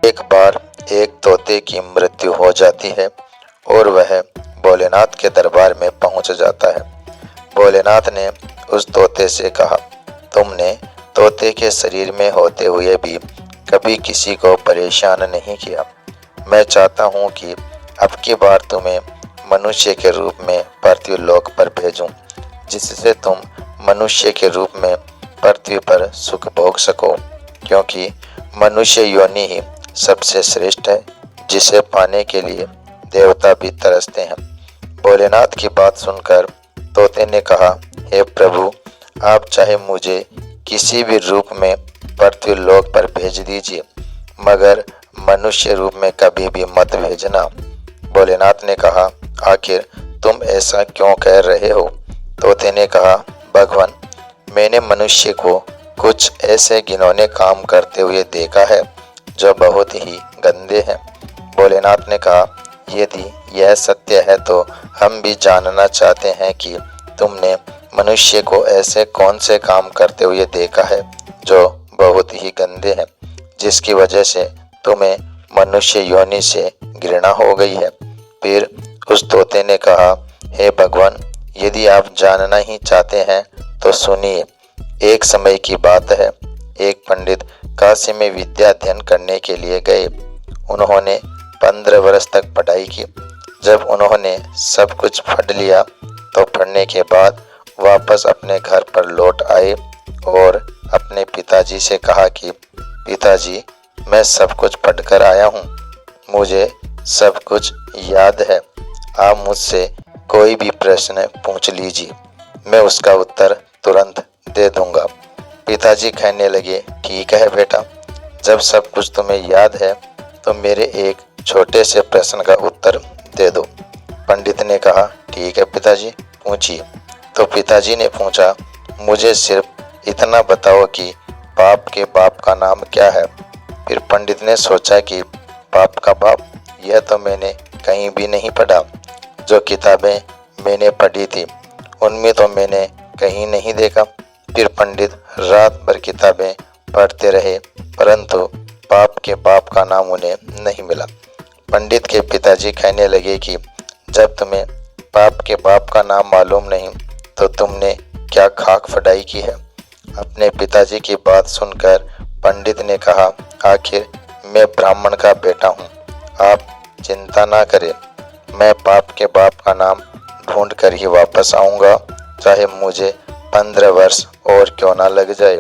एक बार एक तोते की मृत्यु हो जाती है और वह भोलेनाथ के दरबार में पहुंच जाता है। भोलेनाथ ने उस तोते से कहा, तुमने तोते के शरीर में होते हुए भी कभी किसी को परेशान नहीं किया। मैं चाहता हूं कि अब की बार तुम्हें मनुष्य के रूप में पृथ्वी लोक पर भेजूं, जिससे तुम मनुष्य के रूप में पृथ्वी पर सुख भोग सको, क्योंकि मनुष्य योनि ही सबसे श्रेष्ठ है, जिसे पाने के लिए देवता भी तरसते हैं। भोलेनाथ की बात सुनकर तोते ने कहा, हे प्रभु, आप चाहे मुझे किसी भी रूप में पृथ्वी लोक पर भेज दीजिए, मगर मनुष्य रूप में कभी भी मत भेजना। भोलेनाथ ने कहा, आखिर तुम ऐसा क्यों कह रहे हो? तोते ने कहा, भगवान, मैंने मनुष्य को कुछ ऐसे घिनौने काम करते हुए देखा है जो बहुत ही गंदे हैं। भोलेनाथ ने कहा, यदि यह सत्य है तो हम भी जानना चाहते हैं कि तुमने मनुष्य को ऐसे कौन से काम करते हुए देखा है जो बहुत ही गंदे हैं, जिसकी वजह से तुम्हें मनुष्य योनि से घृणा हो गई है। फिर उस तोते ने कहा, हे भगवान, यदि आप जानना ही चाहते हैं तो सुनिए। एक समय की बात है, एक पंडित काशी में विद्या अध्ययन करने के लिए गए। उन्होंने 15 वर्ष तक पढ़ाई की। जब उन्होंने सब कुछ पढ़ लिया तो पढ़ने के बाद वापस अपने घर पर लौट आए और अपने पिताजी से कहा कि पिताजी, मैं सब कुछ पढ़कर आया हूँ, मुझे सब कुछ याद है, आप मुझसे कोई भी प्रश्न पूछ लीजिए, मैं उसका उत्तर तुरंत दे दूंगा। पिताजी कहने लगे, ठीक है बेटा, जब सब कुछ तुम्हें याद है तो मेरे एक छोटे से प्रश्न का उत्तर दे दो। पंडित ने कहा, ठीक है पिताजी, पूछिए। तो पिताजी ने पूछा, मुझे सिर्फ इतना बताओ कि पाप के बाप का नाम क्या है। फिर पंडित ने सोचा कि पाप का बाप, यह तो मैंने कहीं भी नहीं पढ़ा। जो किताबें मैंने पढ़ी थी उनमें तो मैंने कहीं नहीं देखा। फिर पंडित रात भर किताबें पढ़ते रहे, परंतु पाप के बाप का नाम उन्हें नहीं मिला। पंडित के पिताजी कहने लगे कि जब तुम्हें पाप के बाप का नाम मालूम नहीं तो तुमने क्या खाक फटाई की है। अपने पिताजी की बात सुनकर पंडित ने कहा, आखिर मैं ब्राह्मण का बेटा हूँ, आप चिंता ना करें, मैं पाप के बाप का नाम ढूंढ कर ही वापस आऊँगा, चाहे मुझे 15 वर्ष और क्यों ना लग जाए।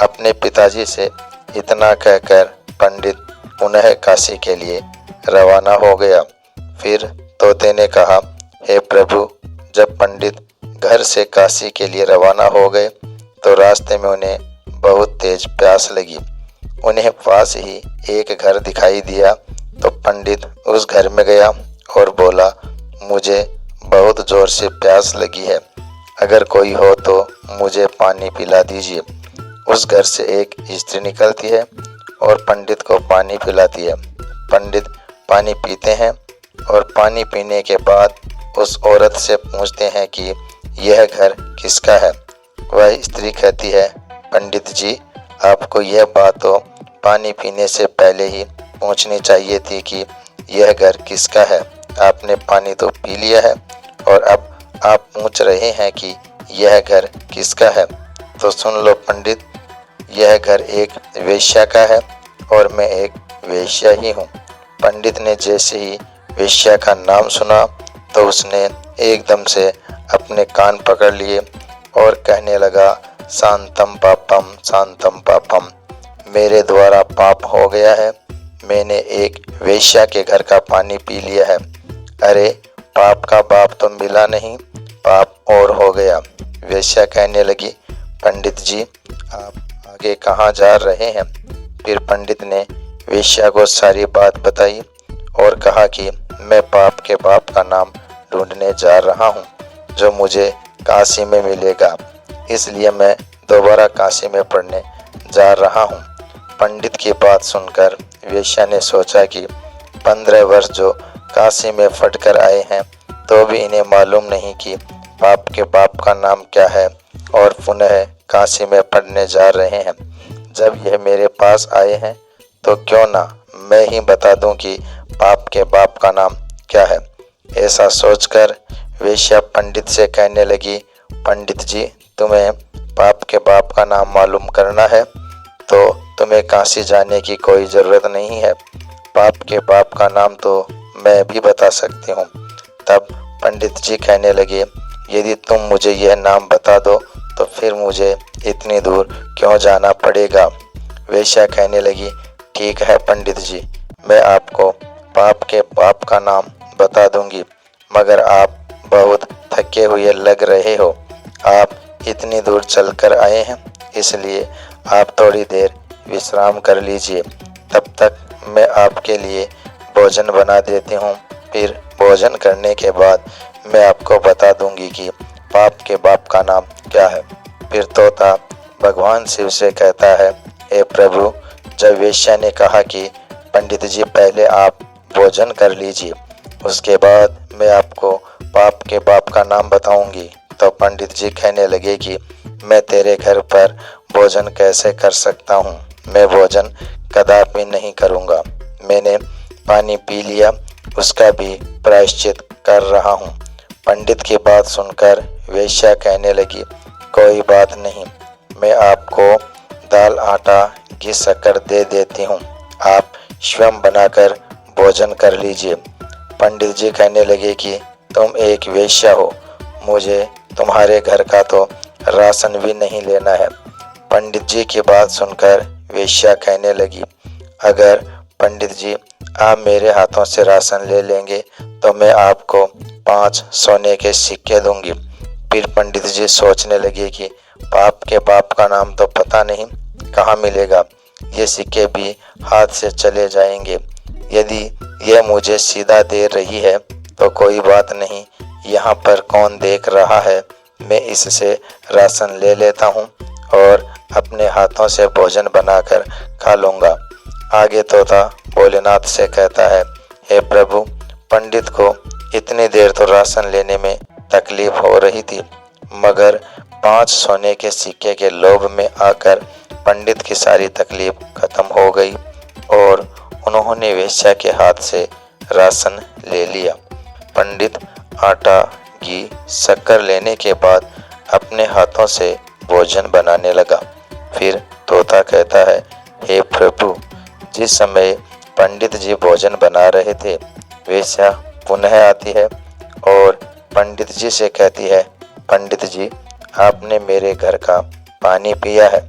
अपने पिताजी से इतना कहकर पंडित पुनः काशी के लिए रवाना हो गया। फिर तोते ने कहा, हे प्रभु, जब पंडित घर से काशी के लिए रवाना हो गए तो रास्ते में उन्हें बहुत तेज प्यास लगी। उन्हें पास ही एक घर दिखाई दिया तो पंडित उस घर में गया और बोला, मुझे बहुत जोर से प्यास लगी है, अगर कोई हो तो मुझे पानी पिला दीजिए। उस घर से एक स्त्री निकलती है और पंडित को पानी पिलाती है। पंडित पानी पीते हैं और पानी पीने के बाद उस औरत से पूछते हैं कि यह घर किसका है। वह स्त्री कहती है, पंडित जी, आपको यह बात तो पानी पीने से पहले ही पूछनी चाहिए थी कि यह घर किसका है। आपने पानी तो पी लिया है और अब आप पूछ रहे हैं कि यह घर किसका है। तो सुन लो पंडित, यह घर एक वेश्या का है और मैं एक वेश्या ही हूँ। पंडित ने जैसे ही वेश्या का नाम सुना तो उसने एकदम से अपने कान पकड़ लिए और कहने लगा, शांतम पापम शांतम पापम, मेरे द्वारा पाप हो गया है, मैंने एक वेश्या के घर का पानी पी लिया है। अरे पाप का बाप तो मिला नहीं, पाप और हो गया। वेश्या कहने लगी, पंडित जी, आप आगे कहाँ जा रहे हैं? फिर पंडित ने वेश्या को सारी बात बताई और कहा कि मैं पाप के बाप का नाम ढूंढने जा रहा हूँ जो मुझे काशी में मिलेगा, इसलिए मैं दोबारा काशी में पढ़ने जा रहा हूँ। पंडित की बात सुनकर वेश्या ने सोचा कि 15 वर्ष जो काशी में फट कर आए हैं तो भी इन्हें मालूम नहीं कि पाप के बाप का नाम क्या है और पुनः काशी में पढ़ने जा रहे हैं। जब यह मेरे पास आए हैं तो क्यों ना मैं ही बता दूं कि पाप के बाप का नाम क्या है। ऐसा सोचकर वेश्या पंडित से कहने लगी, पंडित जी, तुम्हें पाप के बाप का नाम मालूम करना है तो तुम्हें काशी जाने की कोई ज़रूरत नहीं है। पाप के बाप का नाम तो मैं भी बता सकती हूँ। तब पंडित जी कहने लगे, यदि तुम मुझे यह नाम बता दो तो फिर मुझे इतनी दूर क्यों जाना पड़ेगा। वेश्या कहने लगी, ठीक है पंडित जी, मैं आपको पाप के बाप का नाम बता दूंगी, मगर आप बहुत थके हुए लग रहे हो। आप इतनी दूर चलकर आए हैं, इसलिए आप थोड़ी देर विश्राम कर लीजिए। तब तक मैं आपके लिए भोजन बना देती हूँ। फिर भोजन करने के बाद मैं आपको बता दूंगी कि पाप के बाप का नाम क्या है। फिर तोता भगवान शिव से कहता है, हे प्रभु, जब वेश्या ने कहा कि पंडित जी पहले आप भोजन कर लीजिए, उसके बाद मैं आपको पाप के बाप का नाम बताऊंगी, तो पंडित जी कहने लगे कि मैं तेरे घर पर भोजन कैसे कर सकता हूँ। मैं भोजन कदापि नहीं करूँगा। मैंने पानी पी लिया, उसका भी प्रायश्चित कर रहा हूँ। पंडित की बात सुनकर वेश्या कहने लगी, कोई बात नहीं, मैं आपको दाल, आटा, घी, शक्कर दे देती हूँ, आप स्वयं बनाकर भोजन कर लीजिए। पंडित जी कहने लगे कि तुम एक वेश्या हो, मुझे तुम्हारे घर का तो राशन भी नहीं लेना है। पंडित जी की बात सुनकर वेश्या कहने लगी, अगर पंडित जी आप मेरे हाथों से राशन ले लेंगे तो मैं आपको 5 सोने के सिक्के दूंगी। फिर पंडित जी सोचने लगे कि पाप के बाप का नाम तो पता नहीं कहाँ मिलेगा, ये सिक्के भी हाथ से चले जाएंगे। यदि यह मुझे सीधा दे रही है तो कोई बात नहीं, यहाँ पर कौन देख रहा है, मैं इससे राशन ले लेता हूँ और अपने हाथों से भोजन बनाकर खा लूँगा। आगे तोता भोलेनाथ से कहता है, हे प्रभु, पंडित को इतनी देर तो राशन लेने में तकलीफ हो रही थी, मगर 5 सोने के सिक्के के लोभ में आकर पंडित की सारी तकलीफ खत्म हो गई और उन्होंने वेश्या के हाथ से राशन ले लिया। पंडित आटा, घी, शक्कर लेने के बाद अपने हाथों से भोजन बनाने लगा। फिर तोता कहता है, हे प्रभु, जिस समय पंडित जी भोजन बना रहे थे, वेश्या पुनः आती है और पंडित जी से कहती है, पंडित जी, आपने मेरे घर का पानी पिया है,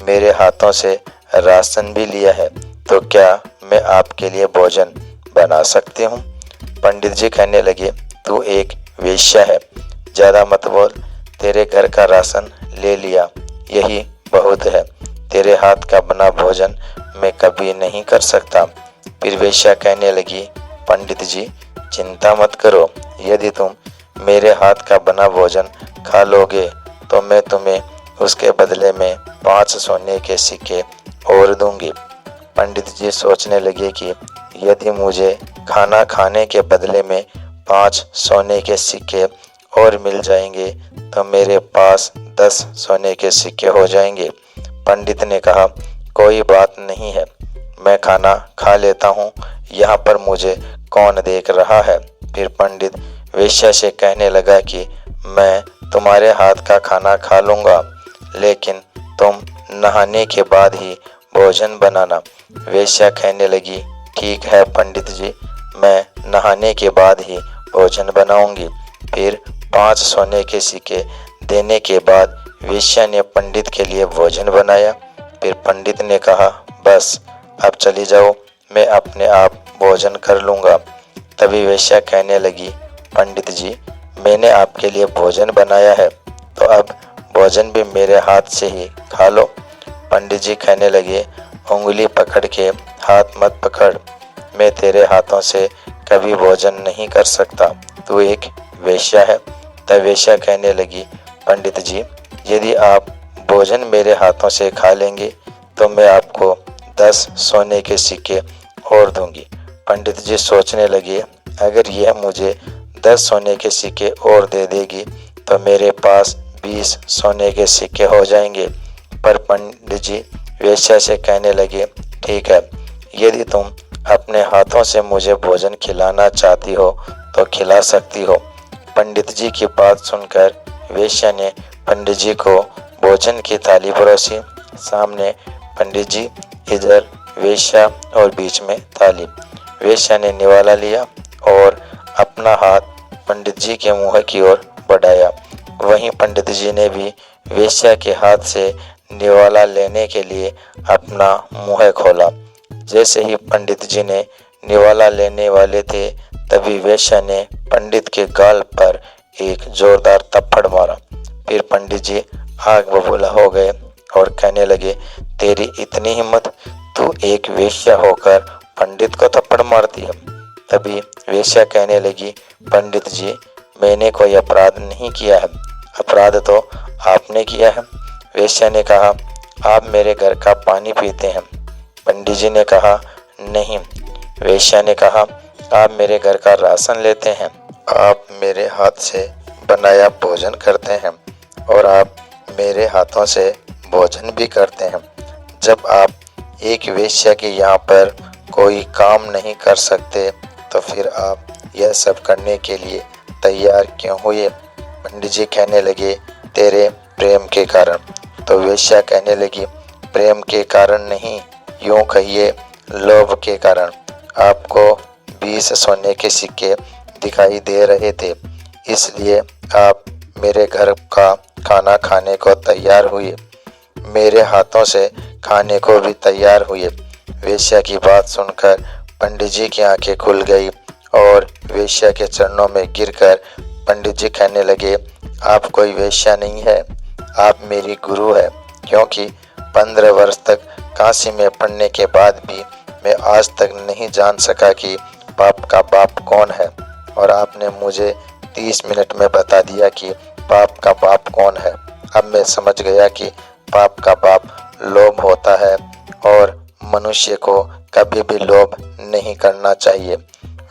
मेरे हाथों से राशन भी लिया है, तो क्या मैं आपके लिए भोजन बना सकती हूँ। पंडित जी कहने लगे, तू एक वेश्या है, ज़्यादा मत बोल, तेरे घर का राशन ले लिया, यही बहुत है, तेरे हाथ का बना भोजन मैं कभी नहीं कर सकता। फिर वेश्या कहने लगी, पंडित जी, चिंता मत करो, यदि तुम मेरे हाथ का बना भोजन खा लोगे तो मैं तुम्हें उसके बदले में 5 सोने के सिक्के और दूंगी। पंडित जी सोचने लगे कि यदि मुझे खाना खाने के बदले में 5 सोने के सिक्के और मिल जाएंगे तो मेरे पास 10 सोने के सिक्के हो जाएंगे। पंडित ने कहा, कोई बात नहीं है, मैं खाना खा लेता हूँ, यहाँ पर मुझे कौन देख रहा है। फिर पंडित वेश्या से कहने लगा कि मैं तुम्हारे हाथ का खाना खा लूँगा, लेकिन तुम नहाने के बाद ही भोजन बनाना। वेश्या कहने लगी, ठीक है पंडित जी, मैं नहाने के बाद ही भोजन बनाऊंगी। फिर 5 सोने के सिक्के देने के बाद वेश्या ने पंडित के लिए भोजन बनाया। फिर पंडित ने कहा, बस अब चली जाओ, मैं अपने आप भोजन कर लूँगा। तभी वेश्या कहने लगी, पंडित जी, मैंने आपके लिए भोजन बनाया है, तो अब भोजन भी मेरे हाथ से ही खा लो। पंडित जी कहने लगे, उंगली पकड़ के हाथ मत पकड़, मैं तेरे हाथों से कभी भोजन नहीं कर सकता, तू एक वेश्या है। तब वेश्या कहने लगी, पंडित जी, यदि आप भोजन मेरे हाथों से खा लेंगे तो मैं आपको 10 सोने के सिक्के और दूंगी। पंडित जी सोचने लगे, अगर यह मुझे 10 सोने के सिक्के और दे देगी तो मेरे पास 20 सोने के सिक्के हो जाएंगे। पर पंडित जी वेश्या से कहने लगे, ठीक है, यदि तुम अपने हाथों से मुझे भोजन खिलाना चाहती हो तो खिला सकती हो। पंडित जी की बात सुनकर वेश्या ने पंडित जी को भोजन की थाली परोसी। सामने पंडित जी, इधर वेश्या और बीच में थाली। वेश्या ने निवाला लिया और अपना हाथ पंडित जी के मुंह की ओर बढ़ाया। वहीं पंडित जी ने भी वेश्या के हाथ से निवाला लेने के लिए अपना मुंह खोला। जैसे ही पंडित जी ने निवाला लेने वाले थे, तभी वेश्या ने पंडित के गाल पर एक जोरदार थप्पड़ मारा। फिर पंडित जी आग बबूला हो गए और कहने लगे, तेरी इतनी हिम्मत, तू एक वेश्या होकर पंडित को थप्पड़ मारती है। तभी वेश्या कहने लगी, पंडित जी, मैंने कोई अपराध नहीं किया है, अपराध तो आपने किया है। वेश्या ने कहा, आप मेरे घर का पानी पीते हैं। पंडित जी ने कहा, नहीं। वेश्या ने कहा, आप मेरे घर का राशन लेते हैं, आप मेरे हाथ से बनाया भोजन करते हैं और आप मेरे हाथों से भोजन भी करते हैं। जब आप एक वेश्या के यहाँ पर कोई काम नहीं कर सकते तो फिर आप यह सब करने के लिए तैयार क्यों हुए? पंडित जी कहने लगे, तेरे प्रेम के कारण। तो वेश्या कहने लगी, प्रेम के कारण नहीं, यूं कहिए लोभ के कारण। आपको 20 सोने के सिक्के दिखाई दे रहे थे, इसलिए आप मेरे घर का खाना खाने को तैयार हुए, मेरे हाथों से खाने को भी तैयार हुए। वेश्या की बात सुनकर पंडित जी की आंखें खुल गई और वेश्या के चरणों में गिरकर पंडित जी कहने लगे, आप कोई वेश्या नहीं है, आप मेरी गुरु है, क्योंकि 15 वर्ष तक काशी में पढ़ने के बाद भी मैं आज तक नहीं जान सका कि पाप का बाप कौन है, और आपने मुझे 30 मिनट में बता दिया कि पाप का बाप कौन है। अब मैं समझ गया कि पाप का बाप लोभ होता है और मनुष्य को कभी भी लोभ नहीं करना चाहिए।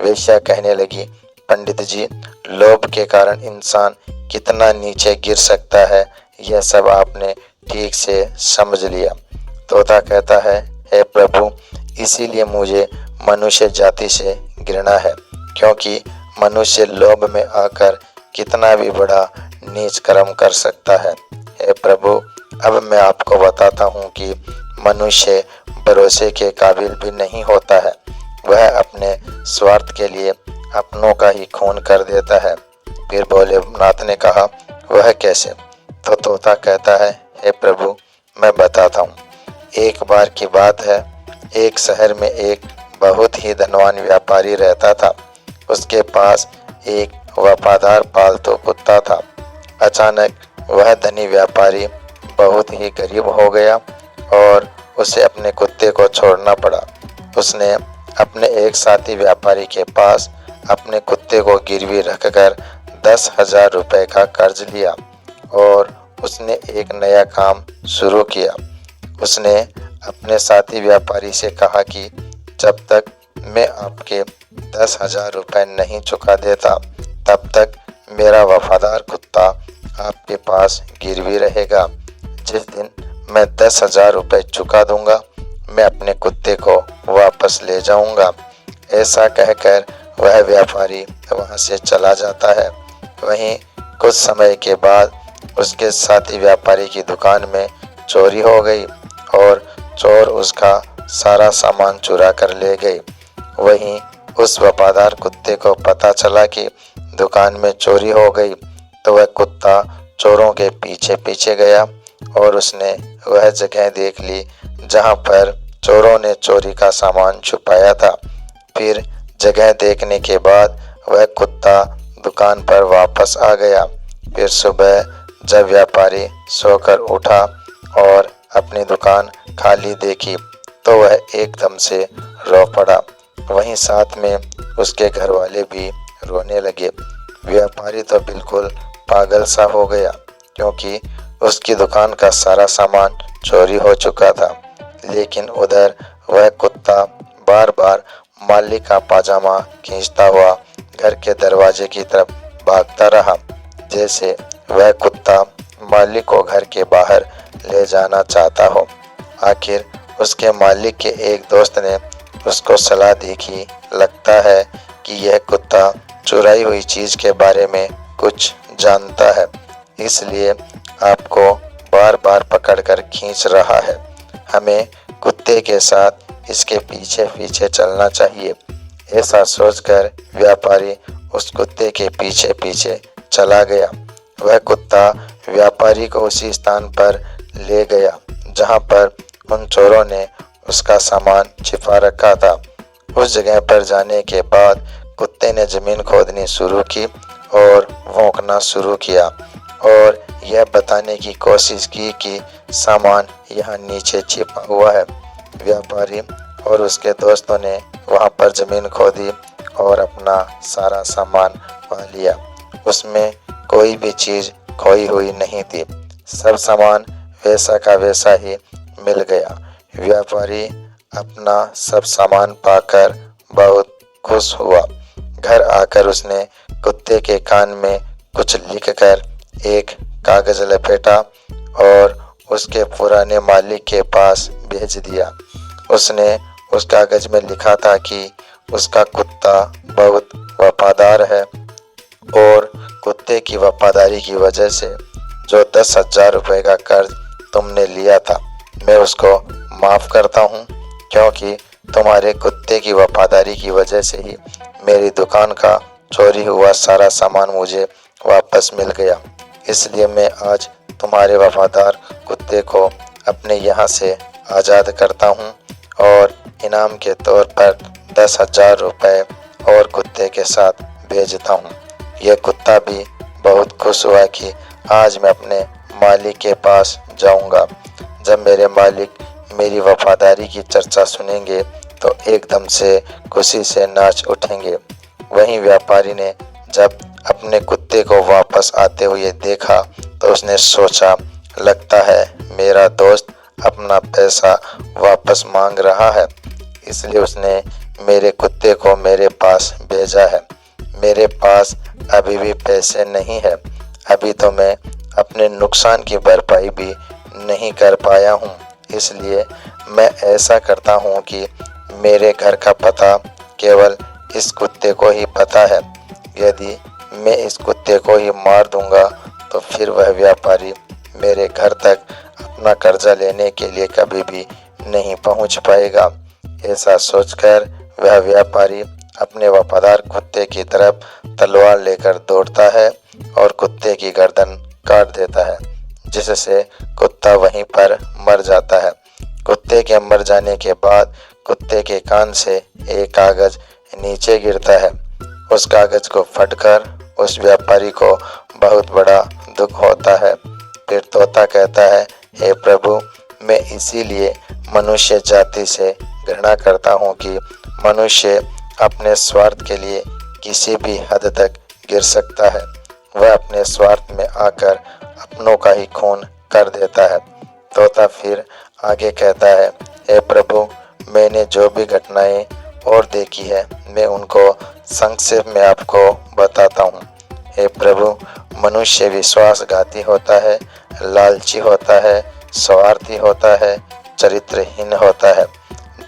वेश्या कहने लगी, पंडित जी, लोभ के कारण इंसान कितना नीचे गिर सकता है, यह सब आपने ठीक से समझ लिया। तोता कहता है, हे प्रभु, इसीलिए मुझे मनुष्य जाति से घृणा है, क्योंकि मनुष्य लोभ में आकर कितना भी बड़ा नीच कर्म कर सकता है। हे प्रभु, अब मैं आपको बताता हूँ कि मनुष्य भरोसे के काबिल भी नहीं होता है, वह अपने स्वार्थ के लिए अपनों का ही खून कर देता है। फिर भोलेनाथ ने कहा, वह कैसे? तो तोता कहता है, हे प्रभु, मैं बताता हूँ। एक बार की बात है, एक शहर में एक बहुत ही धनवान व्यापारी रहता था। उसके पास एक वफादार पालतू कुत्ता था। अचानक वह धनी व्यापारी बहुत ही गरीब हो गया और उसे अपने कुत्ते को छोड़ना पड़ा। उसने अपने एक साथी व्यापारी के पास अपने कुत्ते को गिरवी रखकर 10,000 रुपए का कर्ज लिया और उसने एक नया काम शुरू किया। उसने अपने साथी व्यापारी से कहा कि जब तक मैं आपके 10,000 रुपए नहीं चुका देता, तब तक मेरा वफादार कुत्ता आपके पास गिरवी रहेगा। जिस दिन मैं 10,000 रुपए चुका दूंगा, मैं अपने कुत्ते को वापस ले जाऊंगा। ऐसा कहकर वह व्यापारी वहां से चला जाता है। वहीं कुछ समय के बाद उसके साथी व्यापारी की दुकान में चोरी हो गई और चोर उसका सारा सामान चुरा कर ले गए। वहीं उस वफादार कुत्ते को पता चला कि दुकान में चोरी हो गई, तो वह कुत्ता चोरों के पीछे पीछे गया और उसने वह जगह देख ली जहां पर चोरों ने चोरी का सामान छुपाया था। फिर जगह देखने के बाद वह कुत्ता दुकान पर वापस आ गया। फिर सुबह जब व्यापारी सोकर उठा और अपनी दुकान खाली देखी, तो वह एकदम से रो पड़ा। वहीं साथ में उसके घर वाले भी रोने लगे। व्यापारी तो बिल्कुल पागल सा हो गया, क्योंकि उसकी दुकान का सारा सामान चोरी हो चुका था। लेकिन उधर वह कुत्ता बार बार मालिक का पाजामा खींचता हुआ घर के दरवाजे की तरफ भागता रहा, जैसे वह कुत्ता मालिक को घर के बाहर ले जाना चाहता हो। आखिर उसके मालिक के एक दोस्त ने उसको सलाह दी कि लगता है कि यह कुत्ता चुराई हुई चीज के बारे में कुछ जानता है, इसलिए आपको बार बार पकड़कर खींच रहा है। हमें कुत्ते के साथ इसके पीछे पीछे चलना चाहिए। ऐसा सोचकर व्यापारी उस कुत्ते के पीछे पीछे चला गया। वह कुत्ता व्यापारी को उसी स्थान पर ले गया जहां पर उन चोरों ने उसका सामान छिपा रखा था। उस जगह पर जाने के बाद कुत्ते ने जमीन खोदनी शुरू की और भौंकना शुरू किया और यह बताने की कोशिश की कि सामान यहाँ नीचे छिपा हुआ है। व्यापारी और उसके दोस्तों ने वहाँ पर जमीन खोदी और अपना सारा सामान पा लिया। उसमें कोई भी चीज खोई हुई नहीं थी। सब सामान वैसा का वैसा ही मिल गया। व्यापारी अपना सब सामान पाकर बहुत खुश हुआ। घर आकर उसने कुत्ते के कान में कुछ लिखकर एक कागज लपेटा और उसके पुराने मालिक के पास भेज दिया। उसने उस कागज में लिखा था कि उसका कुत्ता बहुत वफादार है और कुत्ते की वफादारी की वजह से जो 10,000 रुपये का कर्ज तुमने लिया था, मैं उसको माफ़ करता हूँ, क्योंकि तुम्हारे कुत्ते की वफादारी की वजह से ही मेरी दुकान का चोरी हुआ सारा सामान मुझे वापस मिल गया। इसलिए मैं आज तुम्हारे वफादार कुत्ते को अपने यहाँ से आज़ाद करता हूँ और इनाम के तौर पर 10,000 रुपये और कुत्ते के साथ भेजता हूँ। यह कुत्ता भी बहुत खुश हुआ कि आज मैं अपने मालिक के पास जाऊँगा। जब मेरे मालिक मेरी वफादारी की चर्चा सुनेंगे तो एकदम से खुशी से नाच उठेंगे। वहीं व्यापारी ने जब अपने कुत्ते को वापस आते हुए देखा तो उसने सोचा, लगता है मेरा दोस्त अपना पैसा वापस मांग रहा है, इसलिए उसने मेरे कुत्ते को मेरे पास भेजा है। मेरे पास अभी भी पैसे नहीं है। अभी तो मैं अपने नुकसान की भरपाई भी नहीं कर पाया हूँ, इसलिए मैं ऐसा करता हूँ कि मेरे घर का पता केवल इस कुत्ते को ही पता है। यदि मैं इस कुत्ते को ही मार दूंगा तो फिर वह व्यापारी मेरे घर तक अपना कर्जा लेने के लिए कभी भी नहीं पहुंच पाएगा। ऐसा सोचकर वह व्यापारी अपने वफादार कुत्ते की तरफ तलवार लेकर दौड़ता है और कुत्ते की गर्दन काट देता है, जिससे कुत्ता वहीं पर मर जाता है। कुत्ते के मर जाने के बाद कुत्ते के कान से एक कागज नीचे गिरता है। उस कागज को फटकर उस व्यापारी को बहुत बड़ा दुख होता है। फिर तोता कहता है, हे प्रभु, मैं इसीलिए मनुष्य जाति से घृणा करता हूँ कि मनुष्य अपने स्वार्थ के लिए किसी भी हद तक गिर सकता है। वह अपने स्वार्थ में आकर अपनों का ही खून कर देता है। तोता फिर आगे कहता है, हे प्रभु, मैंने जो भी घटनाएं और देखी है मैं उनको संक्षेप में आपको बताता हूँ। हे प्रभु, मनुष्य विश्वासघाती होता है, लालची होता है, स्वार्थी होता है, चरित्रहीन होता है,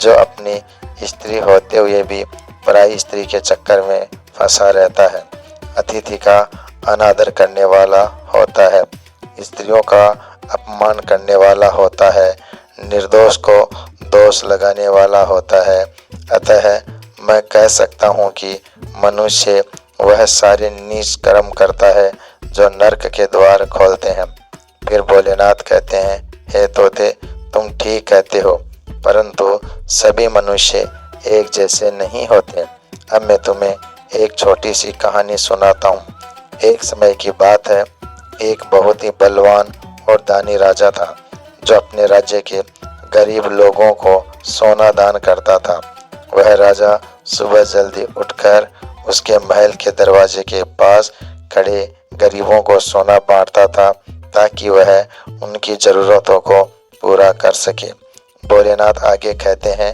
जो अपनी स्त्री होते हुए भी पराई स्त्री के चक्कर में फंसा रहता है, अतिथि का अनादर करने वाला होता है, स्त्रियों का अपमान करने वाला होता है, निर्दोष को दोष लगाने वाला होता है। अतः मैं कह सकता हूँ कि मनुष्य वह सारे नीच कर्म करता है जो नरक के द्वार खोलते हैं। फिर भोलेनाथ कहते हैं, हे तोते, तुम ठीक कहते हो, परंतु सभी मनुष्य एक जैसे नहीं होते। अब मैं तुम्हें एक छोटी सी कहानी सुनाता हूँ। एक समय की बात है, एक बहुत ही बलवान और दानी राजा था जो अपने राज्य के गरीब लोगों को सोना दान करता था। वह राजा सुबह जल्दी उठकर उसके महल के दरवाजे के पास खड़े गरीबों को सोना बांटता था ताकि वह उनकी ज़रूरतों को पूरा कर सके। भोलेनाथ आगे कहते हैं,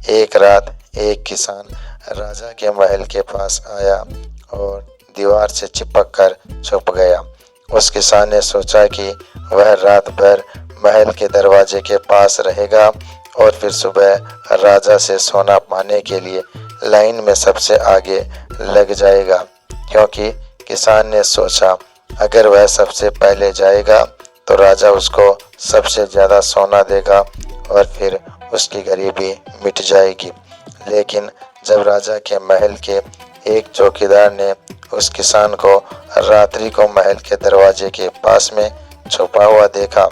एक रात एक किसान राजा के महल के पास आया और दीवार से चिपक कर छुप गया। उस किसान ने सोचा कि वह रात भर महल के दरवाजे के पास रहेगा और फिर सुबह राजा से सोना पाने के लिए लाइन में सबसे आगे लग जाएगा, क्योंकि किसान ने सोचा अगर वह सबसे पहले जाएगा तो राजा उसको सबसे ज़्यादा सोना देगा और फिर उसकी गरीबी मिट जाएगी। लेकिन जब राजा के महल के एक चौकीदार ने उस किसान को रात्रि को महल के दरवाजे के पास में छुपा हुआ देखा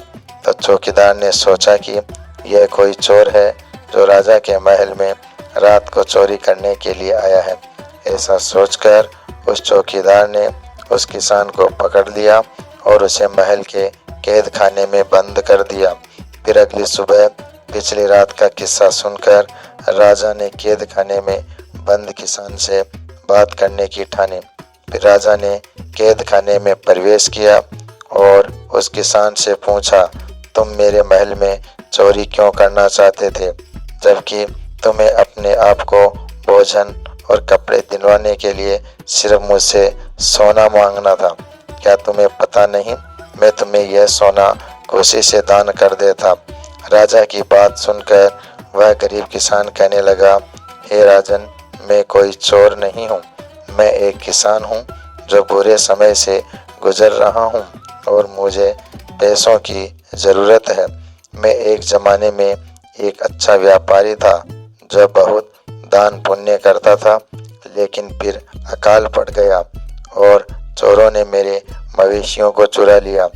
तो चौकीदार ने सोचा कि यह कोई चोर है जो राजा के महल में रात को चोरी करने के लिए आया है। ऐसा सोचकर उस चौकीदार ने उस किसान को पकड़ लिया और उसे महल के कैद खाने में बंद कर दिया। फिर अगली सुबह पिछली रात का किस्सा सुनकर राजा ने कैद खाने में बंद किसान से बात करने की ठानी। फिर राजा ने कैद खाने में प्रवेश किया और उस किसान से पूछा, तुम मेरे महल में चोरी क्यों करना चाहते थे, जबकि तुम्हें अपने आप को भोजन और कपड़े दिलवाने के लिए सिर्फ मुझसे सोना मांगना था। क्या तुम्हें पता नहीं, मैं तुम्हें यह सोना खुशी से दान कर देता। राजा की बात सुनकर वह गरीब किसान कहने लगा, हे राजन, मैं कोई चोर नहीं हूँ, मैं एक किसान हूँ जो बुरे समय से गुजर रहा हूँ और मुझे पैसों की ज़रूरत है। मैं एक ज़माने में एक अच्छा व्यापारी था जो बहुत दान पुण्य करता था, लेकिन फिर अकाल पड़ गया और चोरों ने मेरे मवेशियों को चुरा लिया।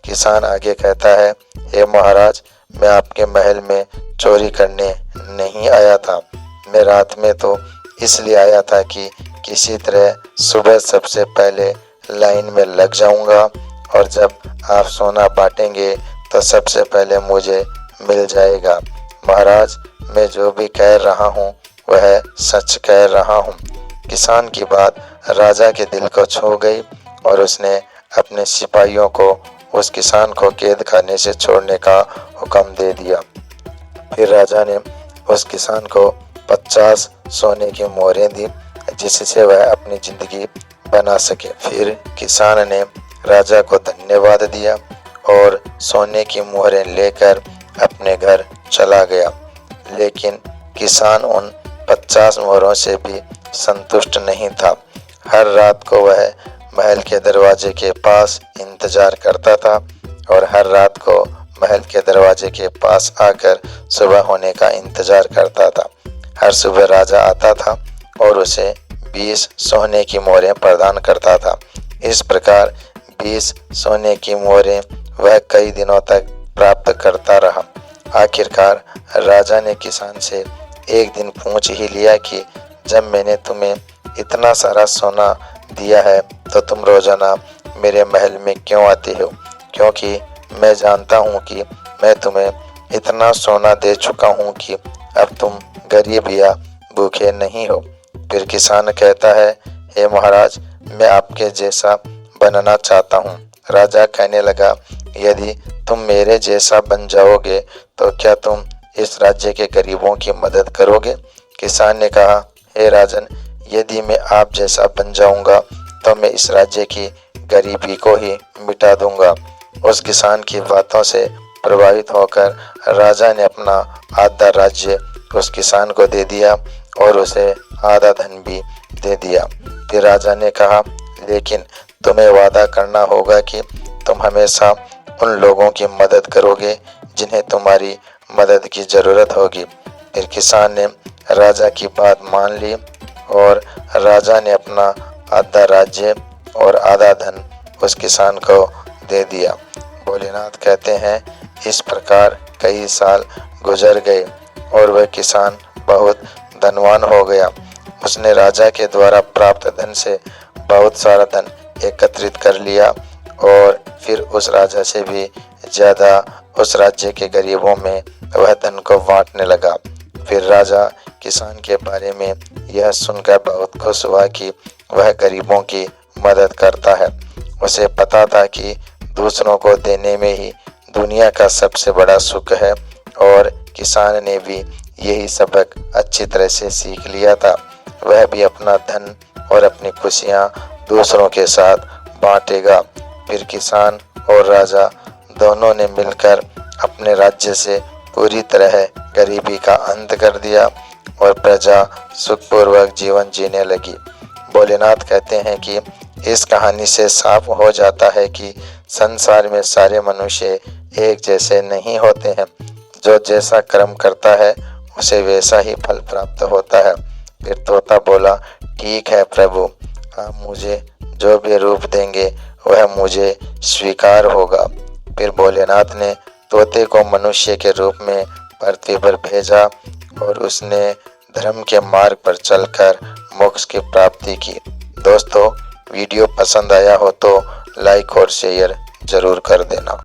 किसान आगे कहता है, हे महाराज, मैं आपके महल में चोरी करने नहीं आया था। मैं रात में तो इसलिए आया था कि किसी तरह सुबह सबसे पहले लाइन में लग जाऊंगा और जब आप सोना बांटेंगे तो सबसे पहले मुझे मिल जाएगा। महाराज, मैं जो भी कह रहा हूँ वह सच कह रहा हूँ। किसान की बात राजा के दिल को छू गई और उसने अपने सिपाहियों को उस किसान को कैद खाने से छोड़ने का हुक्म दे दिया। फिर राजा ने उस किसान को 50 सोने की मोहरें दी जिससे वह अपनी जिंदगी बना सके। फिर किसान ने राजा को धन्यवाद दिया और सोने की मोहरें लेकर अपने घर चला गया। लेकिन किसान उन 50 मोहरों से भी संतुष्ट नहीं था। हर रात को वह महल के दरवाजे के पास इंतजार करता था और हर रात को महल के दरवाजे के पास आकर सुबह होने का इंतजार करता था। हर सुबह राजा आता था और उसे 20 सोने की मोहरें प्रदान करता था। इस प्रकार 20 सोने की मोहरें वह कई दिनों तक प्राप्त करता रहा। आखिरकार राजा ने किसान से एक दिन पूछ ही लिया कि जब मैंने तुम्हें इतना सारा सोना दिया है तो तुम रोजाना मेरे महल में क्यों आते हो, क्योंकि मैं जानता हूँ कि मैं तुम्हें इतना सोना दे चुका हूँ कि अब तुम गरीब या भूखे नहीं हो। फिर किसान कहता है, हे महाराज, मैं आपके जैसा बनना चाहता हूँ। राजा कहने लगा, यदि तुम मेरे जैसा बन जाओगे तो क्या तुम इस राज्य के गरीबों की मदद करोगे? किसान ने कहा, हे राजन, यदि मैं आप जैसा बन जाऊंगा तो मैं इस राज्य की गरीबी को ही मिटा दूंगा। उस किसान की बातों से प्रभावित होकर राजा ने अपना आधा राज्य उस किसान को दे दिया और उसे आधा धन भी दे दिया। फिर राजा ने कहा, लेकिन तुम्हें वादा करना होगा कि तुम हमेशा उन लोगों की मदद करोगे जिन्हें तुम्हारी मदद की ज़रूरत होगी। फिर किसान ने राजा की बात मान ली और राजा ने अपना आधा राज्य और आधा धन उस किसान को दे दिया। भोलेनाथ कहते हैं, इस प्रकार कई साल गुजर गए और वह किसान बहुत धनवान हो गया। उसने राजा के द्वारा प्राप्त धन से बहुत सारा धन एकत्रित कर लिया और फिर उस राजा से भी ज़्यादा उस राज्य के गरीबों में वह धन को बांटने लगा। फिर राजा किसान के बारे में यह सुनकर बहुत खुश हुआ कि वह गरीबों की मदद करता है। उसे पता था कि दूसरों को देने में ही दुनिया का सबसे बड़ा सुख है और किसान ने भी यही सबक अच्छी तरह से सीख लिया था। वह भी अपना धन और अपनी खुशियाँ दूसरों के साथ बांटेगा। फिर किसान और राजा दोनों ने मिलकर अपने राज्य से पूरी तरह गरीबी का अंत कर दिया और प्रजा सुखपूर्वक जीवन जीने लगी। भोलेनाथ कहते हैं कि इस कहानी से साफ हो जाता है कि संसार में सारे मनुष्य एक जैसे नहीं होते हैं। जो जैसा कर्म करता है उसे वैसा ही फल प्राप्त होता है। फिर तोता बोला, ठीक है प्रभु, आप मुझे जो भी रूप देंगे वह मुझे स्वीकार होगा। फिर भोलेनाथ ने तोते को मनुष्य के रूप में पृथ्वी पर भेजा और उसने धर्म के मार्ग पर चलकर मोक्ष की प्राप्ति की। दोस्तों, वीडियो पसंद आया हो तो लाइक और शेयर जरूर कर देना।